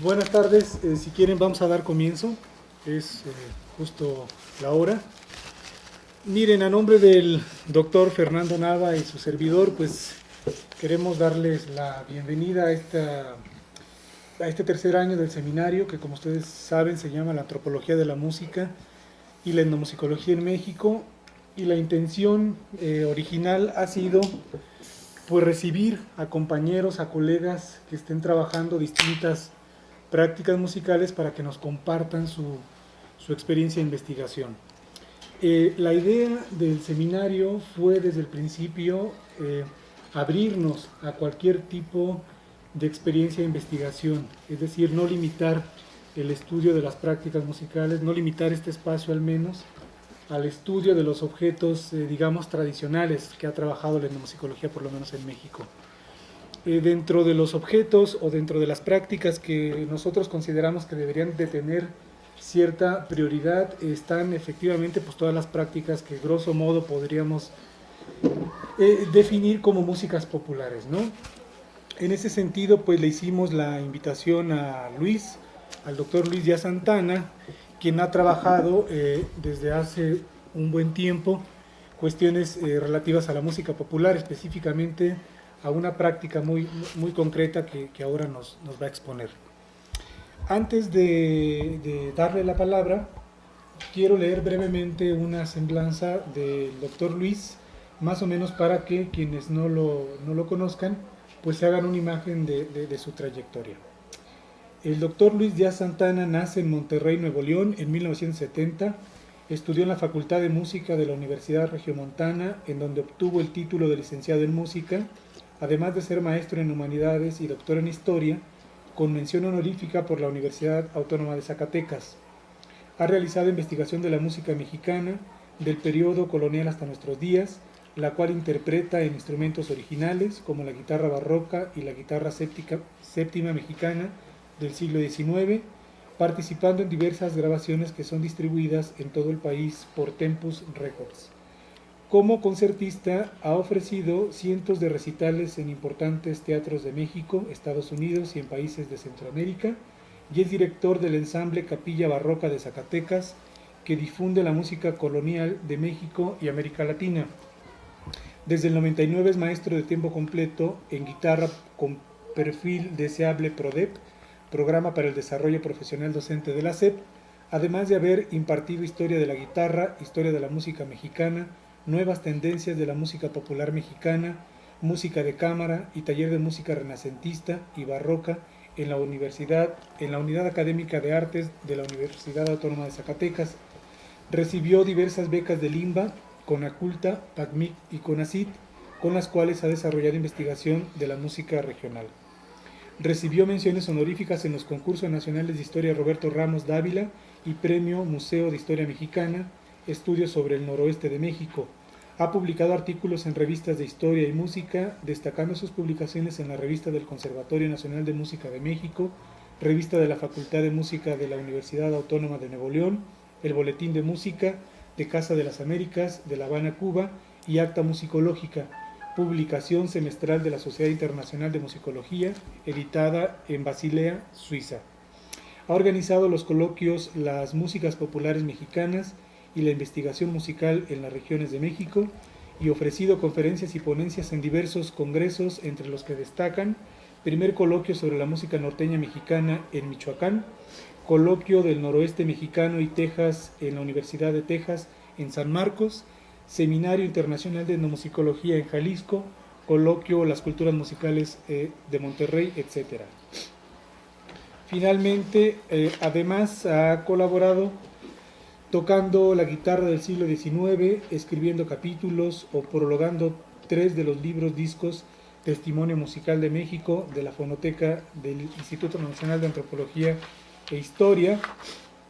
Buenas tardes, si quieren vamos a dar comienzo, es justo la hora. Miren, a nombre del doctor Fernando Nava y su servidor, pues queremos darles la bienvenida a este tercer año del seminario que, como ustedes saben, se llama la Antropología de la Música y la Etnomusicología en México, y la intención original ha sido pues recibir a compañeros, a colegas que estén trabajando distintas prácticas musicales para que nos compartan su experiencia de investigación. La idea del seminario fue desde el principio abrirnos a cualquier tipo de experiencia de investigación, es decir, no limitar el estudio de las prácticas musicales, no limitar este espacio al menos al estudio de los objetos, digamos, tradicionales que ha trabajado la etnomusicología, por lo menos en México. Dentro de los objetos o dentro de las prácticas que nosotros consideramos que deberían de tener cierta prioridad, están efectivamente pues todas las prácticas que grosso modo podríamos definir como músicas populares, ¿no? En ese sentido, pues le hicimos la invitación a Luis, al doctor Luis Díaz Santana, quien ha trabajado desde hace un buen tiempo cuestiones relativas a la música popular, específicamente a una práctica muy concreta que ahora nos va a exponer. Antes de darle la palabra, quiero leer brevemente una semblanza del doctor Luis, más o menos para que quienes no lo conozcan, pues se hagan una imagen de su trayectoria. El doctor Luis Díaz Santana nace en Monterrey, Nuevo León, en 1970. Estudió en la Facultad de Música de la Universidad Regiomontana, en donde obtuvo el título de licenciado en música, además de ser maestro en humanidades y doctor en historia, con mención honorífica por la Universidad Autónoma de Zacatecas. Ha realizado investigación de la música mexicana, del periodo colonial hasta nuestros días, la cual interpreta en instrumentos originales como la guitarra barroca y la guitarra séptima mexicana del siglo XIX, participando en diversas grabaciones que son distribuidas en todo el país por Tempus Records. Como concertista ha ofrecido cientos de recitales en importantes teatros de México, Estados Unidos y en países de Centroamérica, y es director del ensamble Capilla Barroca de Zacatecas, que difunde la música colonial de México y América Latina. Desde el 99 es maestro de tiempo completo en guitarra con perfil deseable PRODEP, Programa para el Desarrollo Profesional Docente de la SEP, además de haber impartido historia de la guitarra, historia de la música mexicana, nuevas tendencias de la música popular mexicana, música de cámara y taller de música renacentista y barroca en la Unidad Académica de Artes de la Universidad Autónoma de Zacatecas. Recibió diversas becas del INBA, CONACULTA, PACMIC y CONACYT, con las cuales ha desarrollado investigación de la música regional. Recibió menciones honoríficas en los concursos nacionales de historia Roberto Ramos Dávila y Premio Museo de Historia Mexicana, Estudios sobre el Noroeste de México. Ha publicado artículos en revistas de historia y música, destacando sus publicaciones en la revista del Conservatorio Nacional de Música de México, revista de la Facultad de Música de la Universidad Autónoma de Nuevo León, el Boletín de Música de Casa de las Américas de La Habana, Cuba, y Acta Musicológica, publicación semestral de la Sociedad Internacional de Musicología, editada en Basilea, Suiza. Ha organizado los coloquios Las Músicas Populares Mexicanas y la Investigación Musical en las Regiones de México, y ofrecido conferencias y ponencias en diversos congresos, entre los que destacan: primer coloquio sobre la música norteña mexicana en Michoacán, coloquio del noroeste mexicano y Texas en la Universidad de Texas en San Marcos, Seminario Internacional de Etnomusicología en Jalisco, coloquio Las Culturas Musicales de Monterrey, etc. Finalmente, además ha colaborado tocando la guitarra del siglo XIX, escribiendo capítulos o prologando 3 de los libros discos Testimonio Musical de México de la Fonoteca del Instituto Nacional de Antropología e Historia.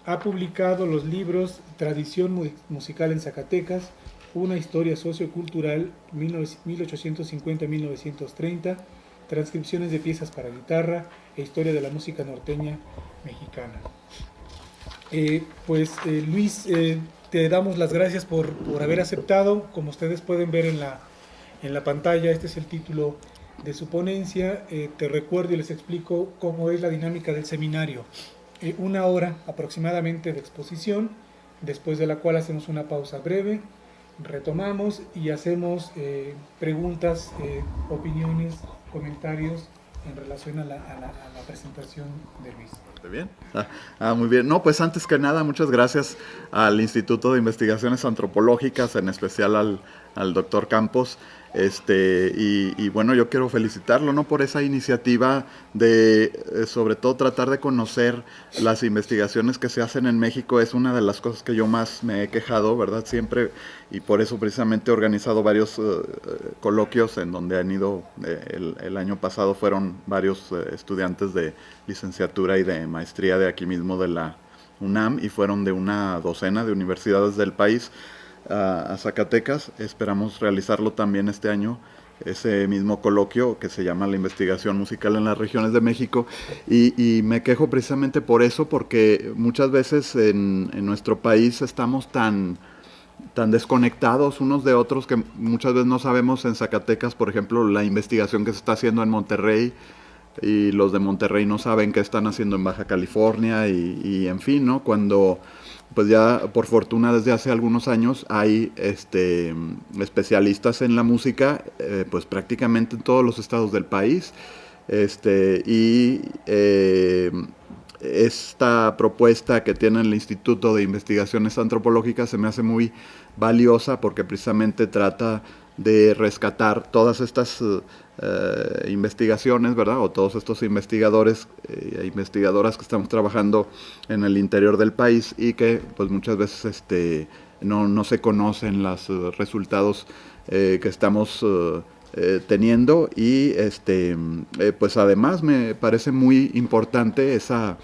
Ha publicado los libros Tradición Musical en Zacatecas, Una historia sociocultural 1850-1930, transcripciones de piezas para guitarra e historia de la música norteña mexicana. Luis, te damos las gracias por haber aceptado. Como ustedes pueden ver en la pantalla, este es el título de su ponencia, te recuerdo y les explico cómo es la dinámica del seminario. 1 hora aproximadamente de exposición, después de la cual hacemos una pausa breve, retomamos y hacemos preguntas, opiniones, comentarios en relación a la presentación de Luis. Bien. Muy bien. No, pues antes que nada, muchas gracias al Instituto de Investigaciones Antropológicas, en especial al doctor Campos. Y bueno, yo quiero felicitarlo, ¿no?, por esa iniciativa de, sobre todo, tratar de conocer las investigaciones que se hacen en México. Es una de las cosas que yo más me he quejado, ¿verdad? Siempre, y por eso precisamente he organizado varios coloquios en donde han ido, el año pasado fueron varios estudiantes de licenciatura y de maestría de aquí mismo de la UNAM, y fueron de una docena de universidades del país a Zacatecas. Esperamos realizarlo también este año, ese mismo coloquio que se llama La investigación musical en las regiones de México, y me quejo precisamente por eso, porque muchas veces en nuestro país estamos tan desconectados unos de otros que muchas veces no sabemos en Zacatecas, por ejemplo, la investigación que se está haciendo en Monterrey, y los de Monterrey no saben qué están haciendo en Baja California, y en fin, ¿no? Cuando pues ya por fortuna desde hace algunos años hay especialistas en la música, pues prácticamente en todos los estados del país, esta propuesta que tiene el Instituto de Investigaciones Antropológicas se me hace muy valiosa, porque precisamente trata de rescatar todas estas investigaciones, ¿verdad? O todos estos investigadores e investigadoras que estamos trabajando en el interior del país, y que pues muchas veces no se conocen los resultados que estamos teniendo, y pues además me parece muy importante esas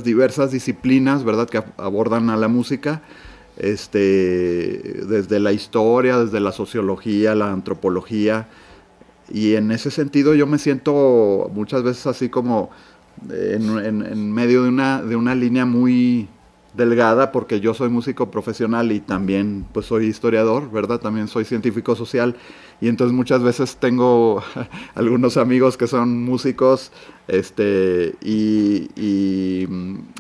diversas disciplinas, ¿verdad?, que abordan a la música, desde la historia, desde la sociología, la antropología. Y en ese sentido yo me siento muchas veces así como en medio de una línea muy delgada, porque yo soy músico profesional y también pues soy historiador, ¿verdad? También soy científico social, y entonces muchas veces tengo algunos amigos que son músicos y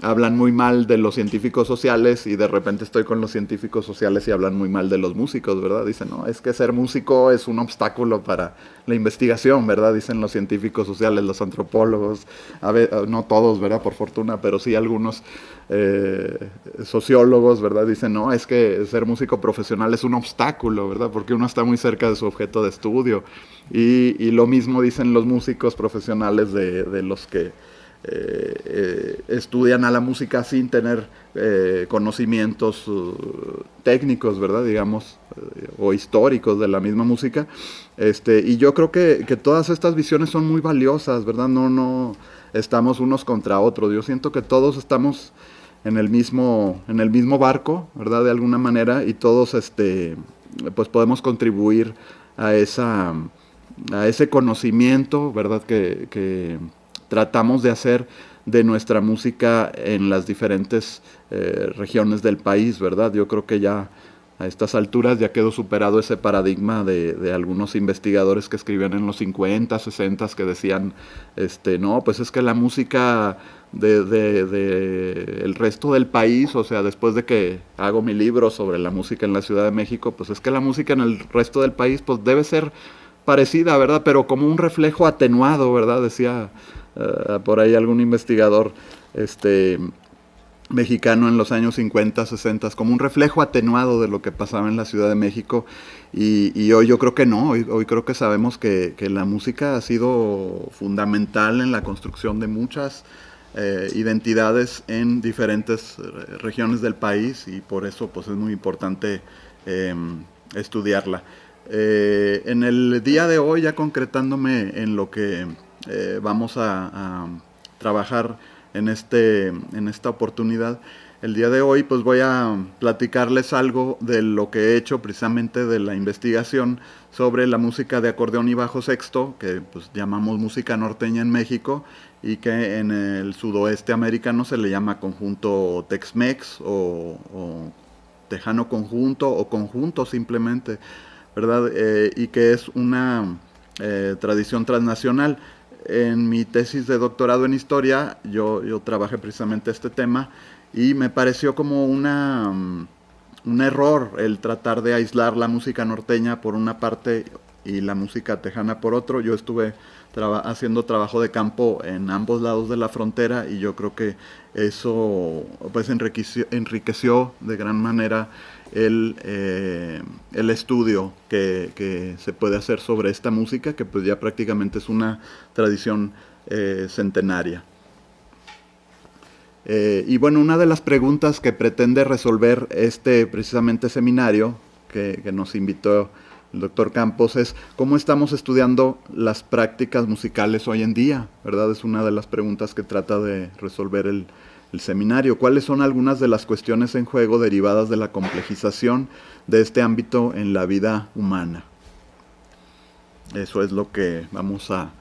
hablan muy mal de los científicos sociales, y de repente estoy con los científicos sociales y hablan muy mal de los músicos, ¿verdad? Dicen, no, es que ser músico es un obstáculo para la investigación, ¿verdad? Dicen los científicos sociales, los antropólogos, a ver, no todos, ¿verdad?, por fortuna, pero sí algunos sociólogos, ¿verdad? Dicen, no, es que ser músico profesional es un obstáculo, ¿verdad?, porque uno está muy cerca de su objeto de estudio. Y lo mismo dicen los músicos profesionales de los que estudian a la música sin tener conocimientos técnicos, ¿verdad?, digamos, o históricos de la misma música. Y yo creo que todas estas visiones son muy valiosas, ¿verdad? No estamos unos contra otros. Yo siento que todos estamos en el mismo barco, ¿verdad?, de alguna manera, y todos pues podemos contribuir a ese conocimiento, ¿verdad?, que tratamos de hacer de nuestra música en las diferentes regiones del país, ¿verdad? Yo creo que ya a estas alturas ya quedó superado ese paradigma de algunos investigadores que escribían en los 50, 60, que decían, no, pues es que la música de el resto del país, o sea, después de que hago mi libro sobre la música en la Ciudad de México, pues es que la música en el resto del país pues debe ser parecida, ¿verdad? Pero como un reflejo atenuado, ¿verdad? Decía por ahí algún investigador mexicano en los años 50, 60, como un reflejo atenuado de lo que pasaba en la Ciudad de México. Y hoy yo creo que no, hoy creo que sabemos que la música ha sido fundamental en la construcción de muchas identidades en diferentes regiones del país, y por eso pues es muy importante estudiarla. En el día de hoy, ya concretándome en lo que vamos a trabajar en esta oportunidad, el día de hoy pues voy a platicarles algo de lo que he hecho, precisamente de la investigación sobre la música de acordeón y bajo sexto, que pues llamamos música norteña en México, y que en el sudoeste americano se le llama conjunto Tex-Mex o tejano conjunto, o conjunto simplemente, ¿verdad? Y que es una tradición transnacional. En mi tesis de doctorado en historia, yo trabajé precisamente este tema y me pareció como un error el tratar de aislar la música norteña por una parte y la música tejana por otro. Yo estuve haciendo trabajo de campo en ambos lados de la frontera y yo creo que eso pues enriqueció de gran manera el estudio que se puede hacer sobre esta música, que pues ya prácticamente es una tradición centenaria. Y bueno, una de las preguntas que pretende resolver precisamente seminario que nos invitó el doctor Campos es ¿cómo estamos estudiando las prácticas musicales hoy en día? ¿Verdad? Es una de las preguntas que trata de resolver el seminario. ¿Cuáles son algunas de las cuestiones en juego derivadas de la complejización de este ámbito en la vida humana? Eso es lo que vamos a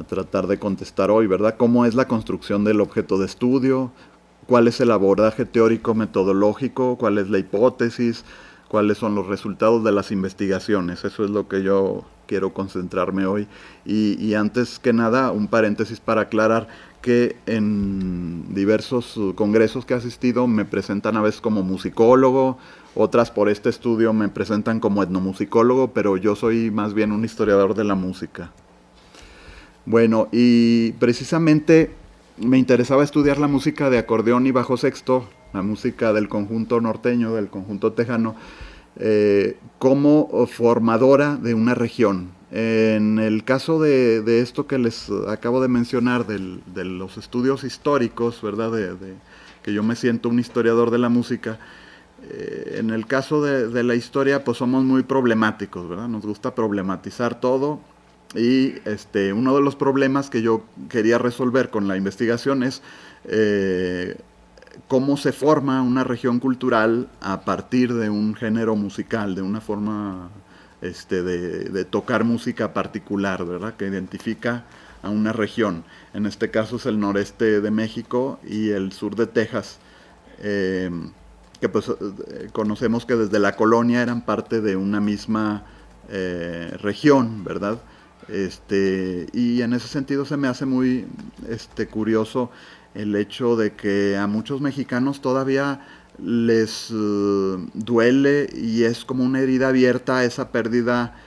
tratar de contestar hoy, ¿verdad? ¿Cómo es la construcción del objeto de estudio? ¿Cuál es el abordaje teórico metodológico? ¿Cuál es la hipótesis? ¿Cuáles son los resultados de las investigaciones? Eso es lo que yo quiero concentrarme hoy. Y antes que nada, un paréntesis para aclarar que en diversos congresos que he asistido me presentan a veces como musicólogo, otras por este estudio me presentan como etnomusicólogo, pero yo soy más bien un historiador de la música. Bueno, y precisamente me interesaba estudiar la música de acordeón y bajo sexto, la música del conjunto norteño, del conjunto tejano, como formadora de una región. En el caso de esto que les acabo de mencionar, de los estudios históricos, ¿verdad? Que yo me siento un historiador de la música, en el caso de la historia, pues somos muy problemáticos, ¿verdad? Nos gusta problematizar todo. Y uno de los problemas que yo quería resolver con la investigación es cómo se forma una región cultural a partir de un género musical, de una forma de tocar música particular, ¿verdad? Que identifica a una región. En este caso es el noreste de México y el sur de Texas, que pues conocemos que desde la colonia eran parte de una misma región, ¿verdad? Y en ese sentido se me hace muy curioso el hecho de que a muchos mexicanos todavía les duele y es como una herida abierta esa pérdida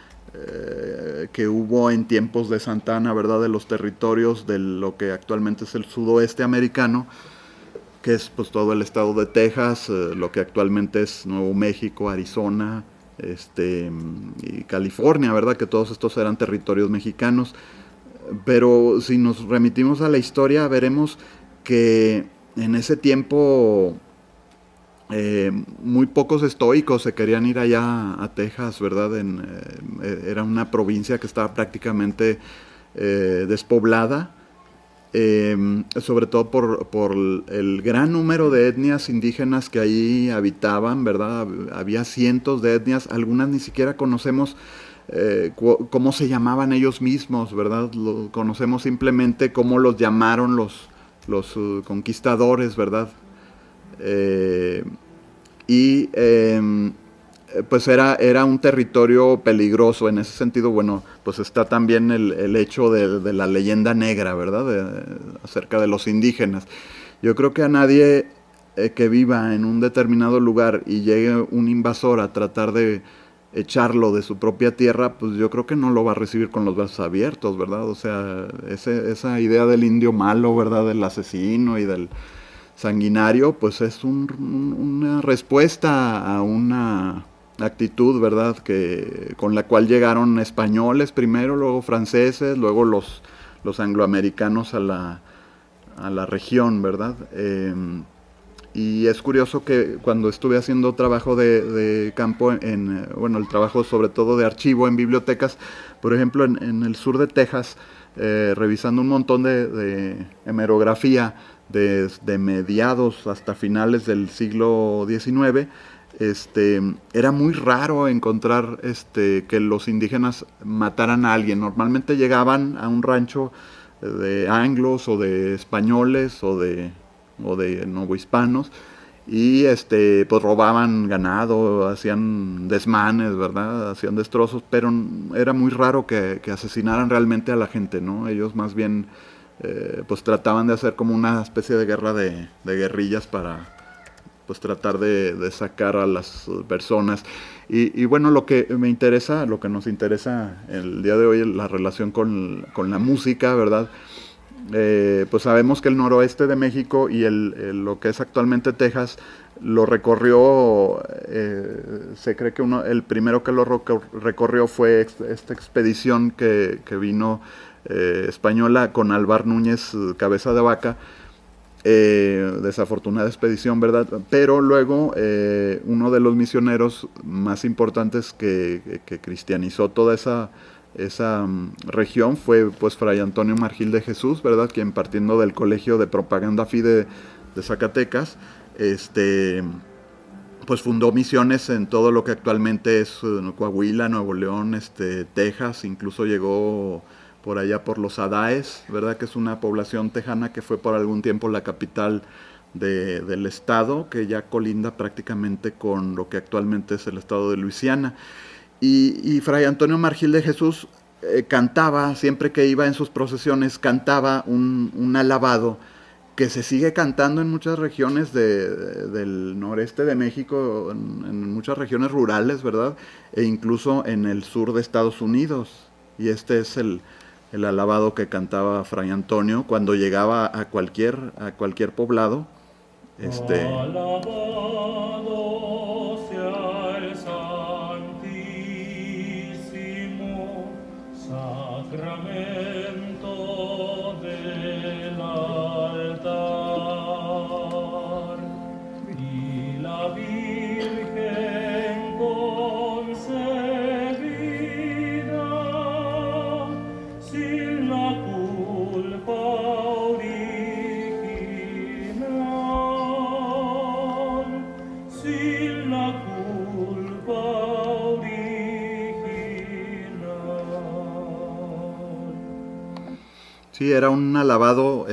que hubo en tiempos de Santa Anna, ¿verdad? De los territorios de lo que actualmente es el sudoeste americano, que es pues todo el estado de Texas, lo que actualmente es Nuevo México, Arizona, y California, ¿verdad? Que todos estos eran territorios mexicanos. Pero si nos remitimos a la historia, veremos que en ese tiempo muy pocos estoicos se querían ir allá a Texas, ¿verdad? Era una provincia que estaba prácticamente despoblada, sobre todo por el gran número de etnias indígenas que ahí habitaban, ¿verdad? Había cientos de etnias, algunas ni siquiera conocemos cómo se llamaban ellos mismos, ¿verdad? Conocemos simplemente cómo los llamaron los conquistadores, ¿verdad? Pues era un territorio peligroso. En ese sentido, bueno, pues está también el hecho de la leyenda negra, ¿verdad? Acerca de los indígenas. Yo creo que a nadie que viva en un determinado lugar y llegue un invasor a tratar de echarlo de su propia tierra, pues yo creo que no lo va a recibir con los brazos abiertos, ¿verdad? O sea, esa idea del indio malo, ¿verdad? Del asesino y del sanguinario, pues es una respuesta a una actitud, ¿verdad? Con la cual llegaron españoles primero, luego franceses, luego los angloamericanos a la región, ¿verdad? Y es curioso que cuando estuve haciendo trabajo de campo, el trabajo sobre todo de archivo en bibliotecas, por ejemplo, en el sur de Texas, revisando un montón de hemerografía desde mediados hasta finales del siglo XIX, era muy raro encontrar que los indígenas mataran a alguien. Normalmente llegaban a un rancho de anglos o de españoles o de novohispanos y pues robaban ganado, hacían desmanes, ¿verdad? Hacían destrozos, pero era muy raro que asesinaran realmente a la gente, ¿no? Ellos más bien pues trataban de hacer como una especie de guerra de guerrillas para pues tratar de sacar a las personas. Y bueno, lo que me interesa, lo que nos interesa el día de hoy, la relación con la música, ¿verdad? Pues sabemos que el noroeste de México y lo que es actualmente Texas lo recorrió, se cree que el primero que lo recorrió fue esta expedición que vino española con Alvar Núñez Cabeza de Vaca, desafortunada expedición, ¿verdad? Pero luego uno de los misioneros más importantes que cristianizó toda esa región fue pues Fray Antonio Margil de Jesús, ¿verdad? Quien, partiendo del Colegio de Propaganda Fide de Zacatecas, pues fundó misiones en todo lo que actualmente es Coahuila, Nuevo León, Texas, incluso llegó por allá por los Adaes, ¿verdad? Que es una población tejana que fue por algún tiempo la capital del estado, que ya colinda prácticamente con lo que actualmente es el estado de Luisiana. Y Fray Antonio Margil de Jesús cantaba, siempre que iba en sus procesiones, cantaba un alabado que se sigue cantando en muchas regiones del noreste de México, en muchas regiones rurales, ¿verdad? E incluso en el sur de Estados Unidos. Y este es el alabado que cantaba Fray Antonio cuando llegaba a cualquier poblado. Alabado sea el santísimo sacramento del altar, y la Virgen concebida sin la culpa original, sin la culpa original. Sí, era un alabado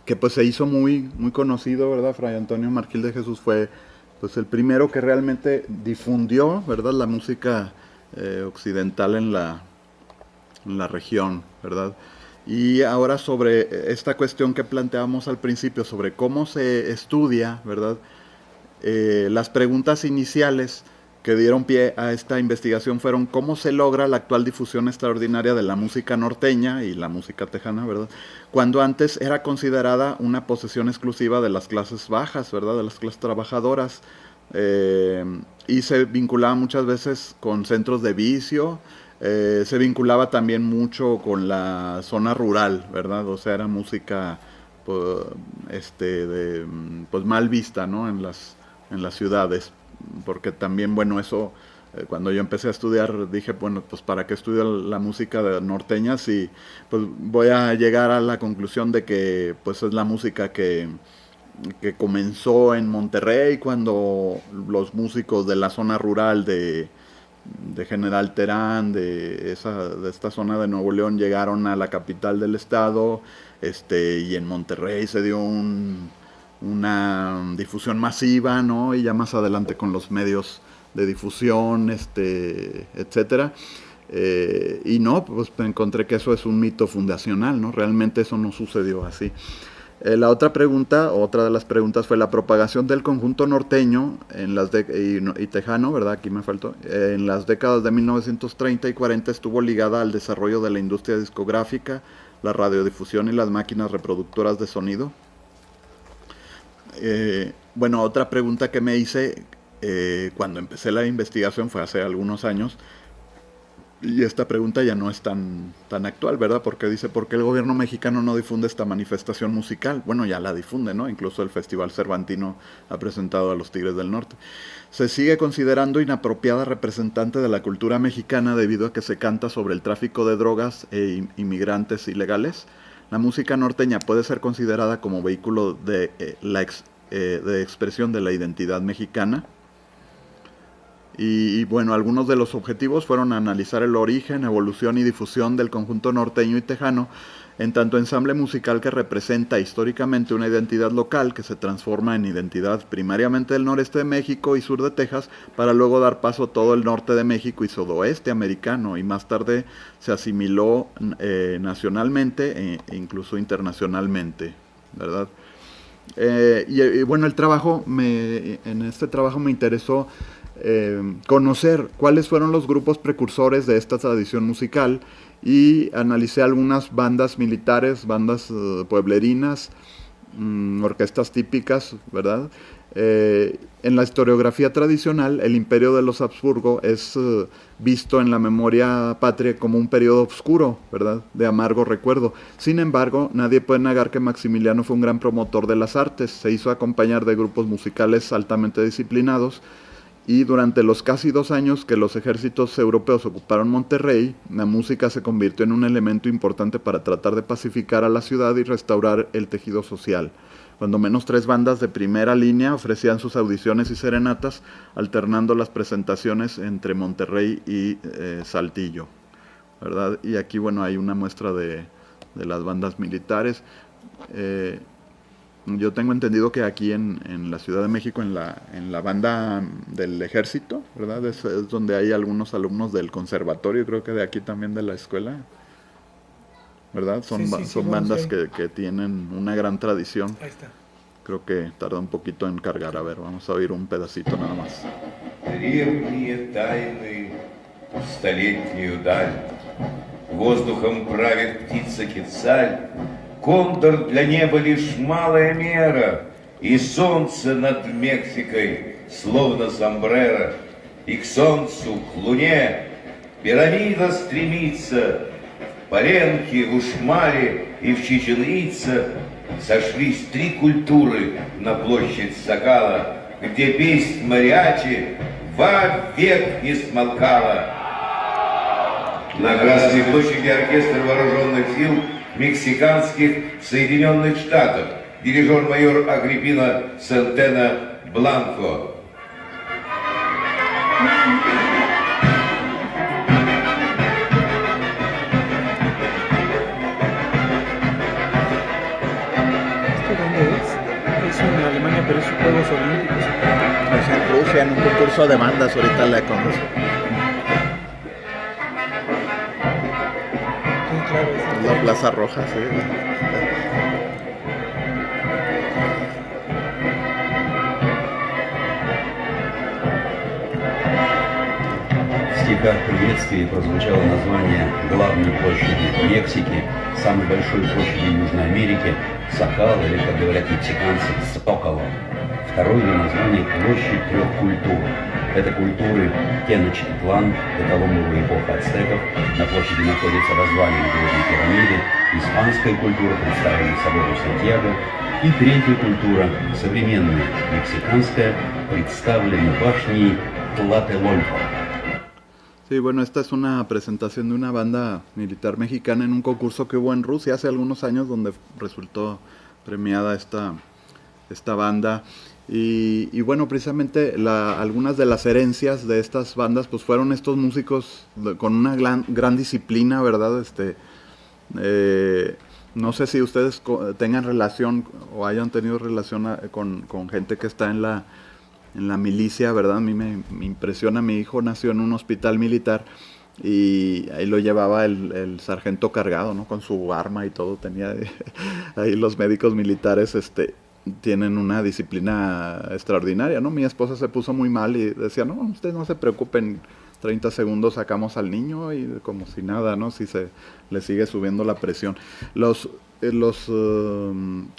que pues se hizo muy, muy conocido, ¿verdad? Fray Antonio Margil de Jesús fue pues el primero que realmente difundió, ¿verdad? La música occidental en la región, ¿verdad? Y ahora sobre esta cuestión que planteábamos al principio, sobre cómo se estudia, ¿verdad? Las preguntas iniciales que dieron pie a esta investigación fueron cómo se logra la actual difusión extraordinaria de la música norteña y la música tejana, ¿verdad? Cuando antes era considerada una posesión exclusiva de las clases bajas, ¿verdad? De las clases trabajadoras. Y se vinculaba muchas veces con centros de vicio, se vinculaba también mucho con la zona rural, ¿verdad? O sea, era música pues, pues mal vista, ¿no? En las ciudades, porque también, bueno, eso, cuando yo empecé a estudiar, dije, bueno, pues ¿para qué estudio la música norteña? Si pues voy a llegar a la conclusión de que pues es la música que comenzó en Monterrey, cuando los músicos de la zona rural de General Terán, de esta zona de Nuevo León, llegaron a la capital del estado, y en Monterrey se dio una difusión masiva, ¿no? Y ya más adelante con los medios de difusión, etcétera. Y no, pues encontré que eso es un mito fundacional, ¿no? Realmente eso no sucedió así. La otra de las preguntas fue la propagación del conjunto norteño y tejano, ¿verdad? Aquí me faltó. En las décadas de 1930 y 40 estuvo ligada al desarrollo de la industria discográfica, la radiodifusión y las máquinas reproductoras de sonido. Bueno, otra pregunta que me hice cuando empecé la investigación fue hace algunos años, y esta pregunta ya no es tan actual, ¿verdad? Porque dice, ¿por qué el gobierno mexicano no difunde esta manifestación musical? Bueno, ya la difunde, ¿no? Incluso el Festival Cervantino ha presentado a los Tigres del Norte. Se sigue considerando inapropiada representante de la cultura mexicana debido a que se canta sobre el tráfico de drogas e inmigrantes ilegales. La música norteña puede ser considerada como vehículo de expresión de la identidad mexicana. Y bueno, algunos de los objetivos fueron analizar el origen, evolución y difusión del conjunto norteño y tejano, en tanto ensamble musical que representa históricamente una identidad local que se transforma en identidad primariamente del noreste de México y sur de Texas, para luego dar paso a todo el norte de México y sudoeste americano, y más tarde se asimiló nacionalmente e incluso internacionalmente, ¿verdad? Y bueno, en este trabajo me interesó conocer cuáles fueron los grupos precursores de esta tradición musical, y analicé algunas bandas militares, bandas pueblerinas, orquestas típicas, ¿verdad? En la historiografía tradicional, el imperio de los Habsburgo es visto en la memoria patria como un periodo oscuro, ¿verdad?, de amargo recuerdo. Sin embargo, nadie puede negar que Maximiliano fue un gran promotor de las artes. Se hizo acompañar de grupos musicales altamente disciplinados, y durante los casi 2 años que los ejércitos europeos ocuparon Monterrey, la música se convirtió en un elemento importante para tratar de pacificar a la ciudad y restaurar el tejido social. Cuando menos 3 bandas de primera línea ofrecían sus audiciones y serenatas, alternando las presentaciones entre Monterrey y Saltillo, ¿verdad? Y aquí, bueno, hay una muestra de las bandas militares. Yo tengo entendido que aquí en la Ciudad de México, en la banda del ejército, ¿verdad?, es donde hay algunos alumnos del conservatorio, creo que de aquí también de la escuela, ¿verdad? Son bandas que tienen una gran tradición. Ahí está. Creo que tarda un poquito en cargar. A ver, vamos a oír un pedacito nada más. Древние тайны в столетнюю даль. Воздухом правит птица Кецаль. Кондор для неба лишь малая мера, и солнце над Мексикой, словно сомбреро. И к солнцу, к луне пирамида стремится. В Паленке, в Ушмале и в Чичен-Ице сошлись 3 культуры на площадь Сокала, где песнь мариачи вовек не смолкала. На Красной площади оркестр вооруженных сил мексиканских Соединенных Штатов, дирижер-майор Агриппина Сентена Бланко. ¿Esto dónde es? Es en Alemania, pero es Juegos Olímpicos. Es en Rusia, en un concurso de bandas, ahorita la conozco. Sí, claro. Es La Plaza Roja, sí. В стихах приветствия прозвучало название главной площади Мексики, самой большой площади Южной Америки, Сокал, или, как говорят мексиканцы, Стоколо. Второе ее название – площадь 3 культур. Это культуры Теночтитлан, это ломовая эпоха ацтеков. На площади находятся развалины Древней пирамиды, испанская культура, представленная собором Сантьяго, и третья культура, современная, мексиканская, представлена башней Тлателолько. Sí, bueno, esta es una presentación de una banda militar mexicana en un concurso que hubo en Rusia hace algunos años, donde resultó premiada esta banda. Y bueno, precisamente algunas de las herencias de estas bandas pues fueron estos músicos con una gran disciplina, ¿verdad? No sé si ustedes tengan relación o hayan tenido relación con gente que está en la milicia, ¿verdad? A mí me impresiona. Mi hijo nació en un hospital militar y ahí lo llevaba el sargento cargado, ¿no? Con su arma y todo. Tenía ahí los médicos militares tienen una disciplina extraordinaria, ¿no? Mi esposa se puso muy mal y decía, no, ustedes no se preocupen, 30 segundos sacamos al niño y como si nada, ¿no? Si se le sigue subiendo la presión. Los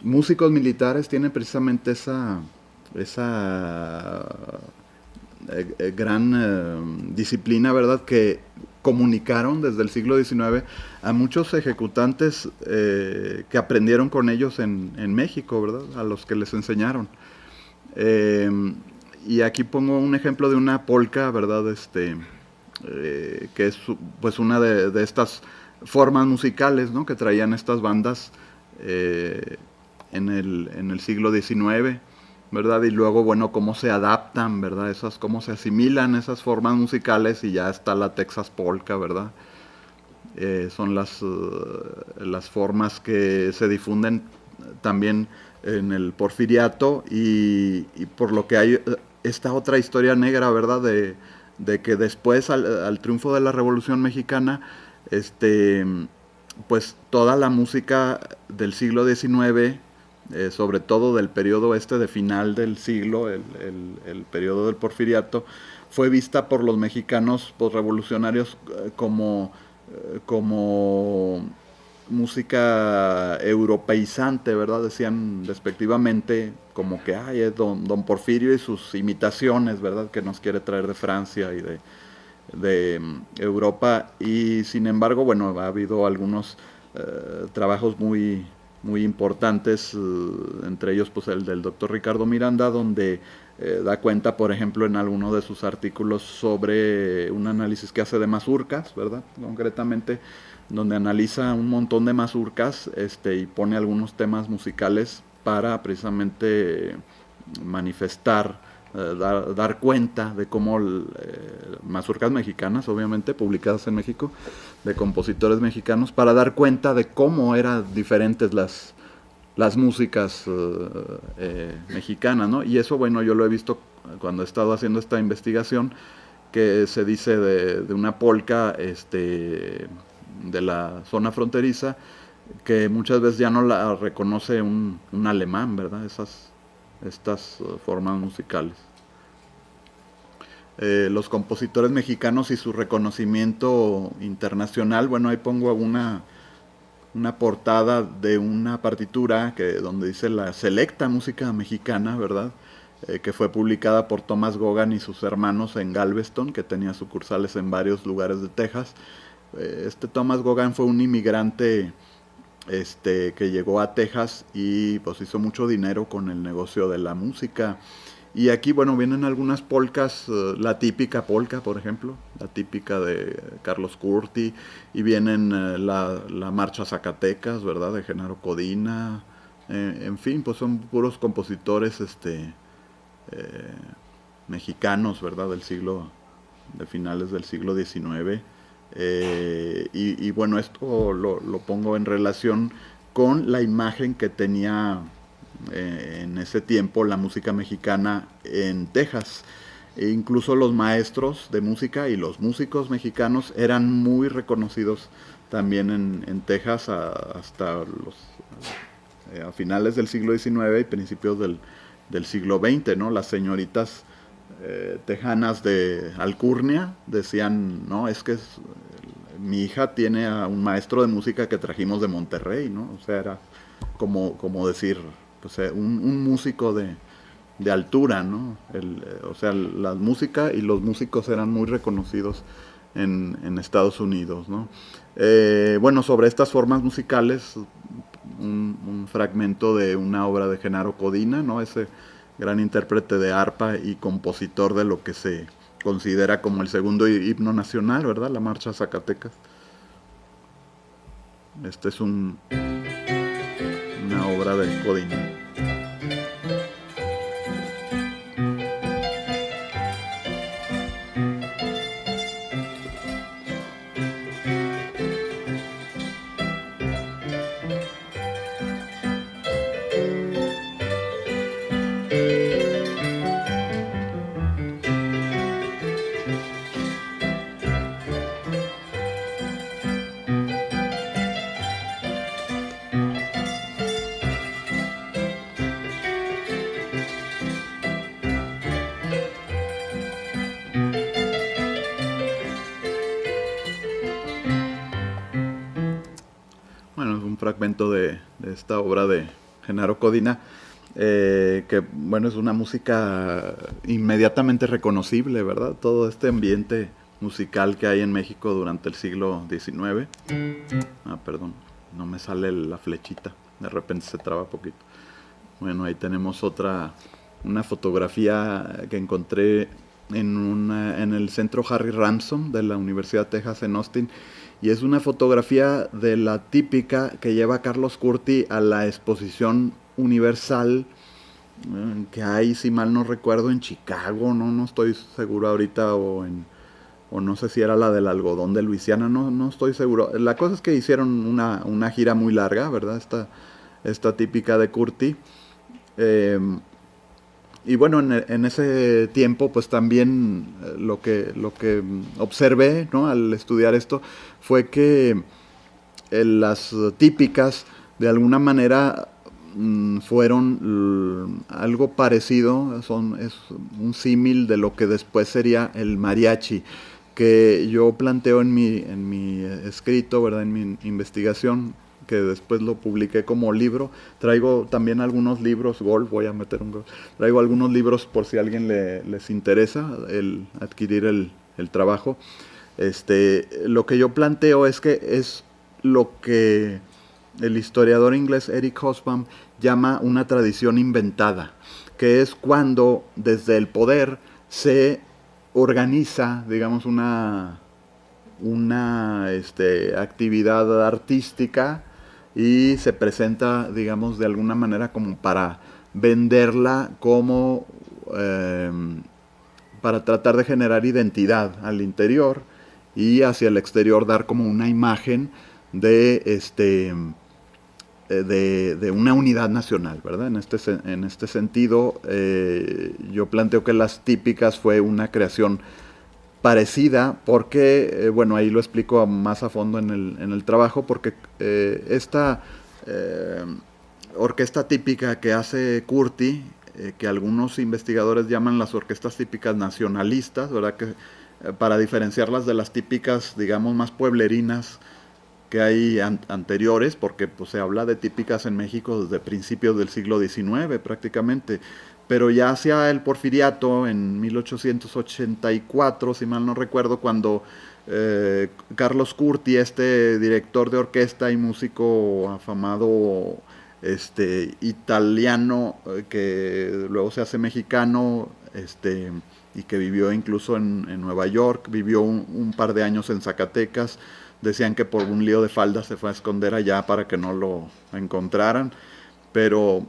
músicos militares tienen precisamente esa gran disciplina, ¿verdad? Que comunicaron desde el siglo XIX a muchos ejecutantes que aprendieron con ellos en México, ¿verdad? A los que les enseñaron. Y aquí pongo un ejemplo de una polca, ¿verdad? Que es pues una de estas formas musicales, ¿no? Que traían estas bandas en el siglo XIX. ¿verdad? Y luego, bueno, cómo se adaptan, ¿verdad? Cómo se asimilan esas formas musicales y ya está la Texas Polka, ¿verdad? Son las formas que se difunden también en el Porfiriato y por lo que hay esta otra historia negra, ¿verdad? De que después al triunfo de la Revolución Mexicana, pues toda la música del siglo XIX, sobre todo del periodo de final del siglo, el periodo del Porfiriato, fue vista por los mexicanos postrevolucionarios como música europeizante, ¿verdad? Decían despectivamente como que es don Porfirio y sus imitaciones, ¿verdad? Que nos quiere traer de Francia y de Europa. Y sin embargo, bueno, ha habido algunos trabajos muy importantes, entre ellos pues el del doctor Ricardo Miranda, donde da cuenta, por ejemplo, en alguno de sus artículos sobre un análisis que hace de mazurcas, ¿verdad? Concretamente, donde analiza un montón de mazurcas y pone algunos temas musicales para precisamente manifestar, dar cuenta de cómo mazurcas mexicanas, obviamente, publicadas en México, de compositores mexicanos, para dar cuenta de cómo eran diferentes las músicas mexicanas, ¿no? Y eso, bueno, yo lo he visto cuando he estado haciendo esta investigación, que se dice de una polca de la zona fronteriza, que muchas veces ya no la reconoce un alemán, ¿verdad? Estas formas musicales. Los compositores mexicanos y su reconocimiento internacional, bueno, ahí pongo una portada de una partitura donde dice la selecta música mexicana, ¿verdad? Que fue publicada por Thomas Gauguin y sus hermanos en Galveston, que tenía sucursales en varios lugares de Texas. Thomas Gauguin fue un inmigrante que llegó a Texas y pues hizo mucho dinero con el negocio de la música. Y aquí, bueno, vienen algunas polcas, la típica polca, por ejemplo, la típica de Carlos Curti, y vienen la marcha Zacatecas, ¿verdad?, de Genaro Codina, en fin, pues son puros compositores mexicanos, ¿verdad?, de finales del siglo XIX. Y bueno, esto lo pongo en relación con la imagen que tenía en ese tiempo la música mexicana en Texas. E incluso los maestros de música y los músicos mexicanos eran muy reconocidos también en Texas hasta a finales del siglo XIX y principios del siglo XX, ¿no? Las señoritas tejanas de Alcurnia decían, no, es que mi hija tiene a un maestro de música que trajimos de Monterrey, ¿no? O sea, era como decir, pues, un músico de altura, ¿no? O sea, la música y los músicos eran muy reconocidos en Estados Unidos, ¿no? Bueno, sobre estas formas musicales, un fragmento de una obra de Genaro Codina, ¿no? Ese gran intérprete de arpa y compositor de lo que se considera como el segundo himno nacional, ¿verdad? La marcha Zacatecas. Este es una obra de Codina. Fragmento de esta obra de Genaro Codina, que bueno, es una música inmediatamente reconocible, ¿verdad? Todo este ambiente musical que hay en México durante el siglo XIX. Perdón, no me sale la flechita, de repente se traba poquito. Bueno, ahí tenemos una fotografía que encontré en el centro Harry Ramson de la Universidad de Texas en Austin. Y es una fotografía de la típica que lleva Carlos Curti a la Exposición Universal que hay, si mal no recuerdo, en Chicago, no estoy seguro ahorita, o no sé si era la del algodón de Luisiana, no estoy seguro. La cosa es que hicieron una gira muy larga, ¿verdad? Esta típica de Curti. Y bueno, en ese tiempo, pues también lo que observé, ¿no?, al estudiar esto, fue que las típicas, de alguna manera, fueron algo parecido, es un símil de lo que después sería el mariachi, que yo planteo en mi escrito, ¿verdad?, en mi investigación, que después lo publiqué como libro. Traigo también algunos libros, voy a meter un gol. Traigo algunos libros por si a alguien les interesa adquirir el trabajo. Lo que yo planteo es que es lo que el historiador inglés Eric Hobsbawm llama una tradición inventada, que es cuando desde el poder se organiza, digamos, una actividad artística y se presenta, digamos, de alguna manera como para venderla, como para tratar de generar identidad al interior y hacia el exterior dar como una imagen de una unidad nacional, ¿verdad? En este sentido, yo planteo que las típicas fue una creación parecida, porque, bueno, ahí lo explico más a fondo en el trabajo, porque esta orquesta típica que hace Curti, que algunos investigadores llaman las orquestas típicas nacionalistas, ¿verdad?, que para diferenciarlas de las típicas, digamos, más pueblerinas que hay anteriores, porque pues se habla de típicas en México desde principios del siglo XIX prácticamente, pero ya hacia el Porfiriato, en 1884, si mal no recuerdo, cuando Carlos Curti, director de orquesta y músico afamado italiano, que luego se hace mexicano, y que vivió incluso en Nueva York, vivió un par de años en Zacatecas. Decían que por un lío de falda se fue a esconder allá para que no lo encontraran, pero